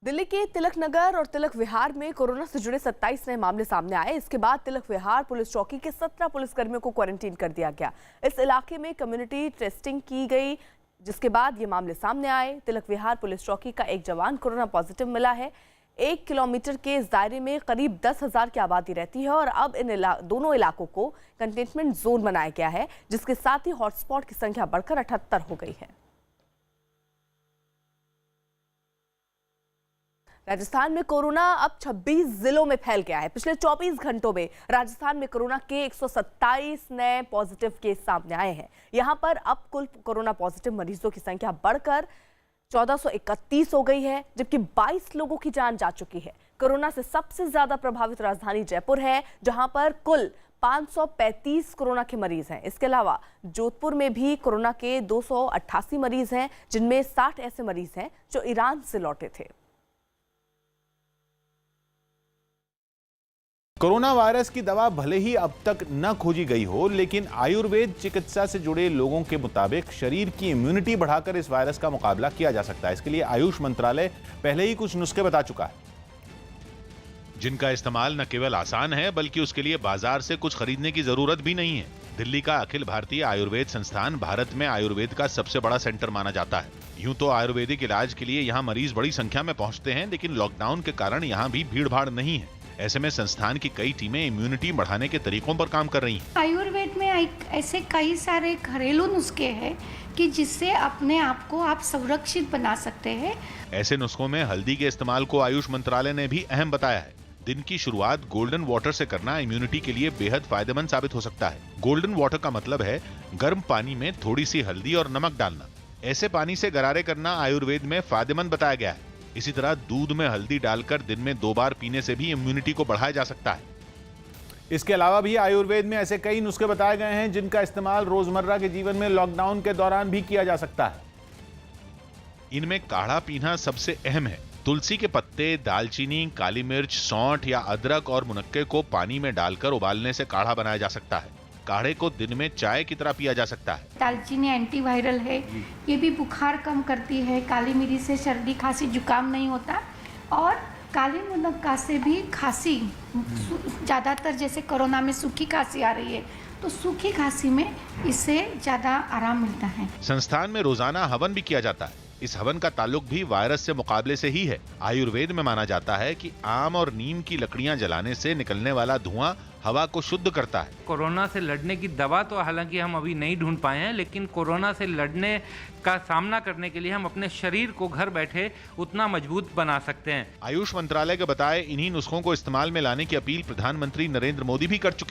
दिल्ली के तिलक नगर और तिलक विहार में कोरोना से जुड़े 27 नए मामले सामने आए। इसके बाद तिलक विहार पुलिस चौकी के 17 पुलिसकर्मियों को क्वारंटीन कर दिया गया। इस इलाके में कम्युनिटी टेस्टिंग की गई, जिसके बाद ये मामले सामने आए। तिलक विहार पुलिस चौकी का एक जवान कोरोना पॉजिटिव मिला है। 1 किलोमीटर के इस दायरे में करीब 10,000 की आबादी रहती है और अब इन दोनों इलाकों को कंटेनमेंट जोन बनाया गया है, जिसके साथ ही हॉटस्पॉट की संख्या बढ़कर 78 हो गई है। राजस्थान में कोरोना अब 26 जिलों में फैल गया है। पिछले 24 घंटों में राजस्थान में कोरोना के 127 नए पॉजिटिव केस सामने आए हैं। यहां पर अब कुल कोरोना पॉजिटिव मरीजों की संख्या बढ़कर 1431 हो गई है, जबकि 22 लोगों की जान जा चुकी है। कोरोना से सबसे ज्यादा प्रभावित राजधानी जयपुर है, जहां पर कुल 535 कोरोना के मरीज हैं। इसके अलावा जोधपुर में भी कोरोना के 288 मरीज हैं, जिनमें 60 ऐसे मरीज हैं जो ईरान से लौटे थे। कोरोना वायरस की दवा भले ही अब तक न खोजी गई हो, लेकिन आयुर्वेद चिकित्सा से जुड़े लोगों के मुताबिक शरीर की इम्यूनिटी बढ़ाकर इस वायरस का मुकाबला किया जा सकता है। इसके लिए आयुष मंत्रालय पहले ही कुछ नुस्खे बता चुका है, जिनका इस्तेमाल न केवल आसान है बल्कि उसके लिए बाजार से कुछ खरीदने की जरूरत भी नहीं है। दिल्ली का अखिल भारतीय आयुर्वेद संस्थान भारत में आयुर्वेद का सबसे बड़ा सेंटर माना जाता है। यूं तो आयुर्वेदिक इलाज के लिए यहाँ मरीज बड़ी संख्या में पहुंचते हैं, लेकिन लॉकडाउन के कारण यहाँ भी भीड़ भाड़ नहीं है। ऐसे में संस्थान की कई टीमें इम्यूनिटी बढ़ाने के तरीकों पर काम कर रही हैं। आयुर्वेद में ऐसे कई सारे घरेलू नुस्खे हैं कि जिससे अपने आप को आप सुरक्षित बना सकते हैं। ऐसे नुस्खों में हल्दी के इस्तेमाल को आयुष मंत्रालय ने भी अहम बताया है। दिन की शुरुआत गोल्डन वाटर से करना इम्यूनिटी के लिए बेहद फायदेमंद साबित हो सकता है। गोल्डन वाटर का मतलब है गर्म पानी में थोड़ी सी हल्दी और नमक डालना। ऐसे पानी से गरारे करना आयुर्वेद में फायदेमंद बताया गया है। इसी तरह दूध में हल्दी डालकर दिन में 2 बार पीने से भी इम्यूनिटी को बढ़ाया जा सकता है। इसके अलावा भी आयुर्वेद में ऐसे कई नुस्खे बताए गए हैं जिनका इस्तेमाल रोजमर्रा के जीवन में लॉकडाउन के दौरान भी किया जा सकता है। इनमें काढ़ा पीना सबसे अहम है। तुलसी के पत्ते, दालचीनी, काली मिर्च, सौंठ या अदरक और मुनक्के को पानी में डालकर उबालने से काढ़ा बनाया जा सकता है। काढ़े को दिन में चाय की तरह पिया जा सकता है। दालचीनी एंटीवायरल है, ये भी बुखार कम करती है। काली मिर्च से सर्दी खांसी जुकाम नहीं होता और काली मुनक्का से भी खांसी, ज़्यादातर जैसे कोरोना में सूखी खांसी आ रही है, तो सूखी खांसी में इससे ज़्यादा आराम मिलता है। संस्थान में रोजाना हवन भी किया जाता है। इस हवन का ताल्लुक भी वायरस से मुकाबले से ही है। आयुर्वेद में माना जाता है कि आम और नीम की लकड़ियां जलाने से निकलने वाला धुआं हवा को शुद्ध करता है। कोरोना से लड़ने की दवा तो हालांकि हम अभी नहीं ढूंढ पाए हैं, लेकिन कोरोना से लड़ने का सामना करने के लिए हम अपने शरीर को घर बैठे उतना मजबूत बना सकते हैं। आयुष मंत्रालय के बताए इन्हीं नुस्खों को इस्तेमाल में लाने की अपील प्रधानमंत्री नरेंद्र मोदी भी कर चुके हैं।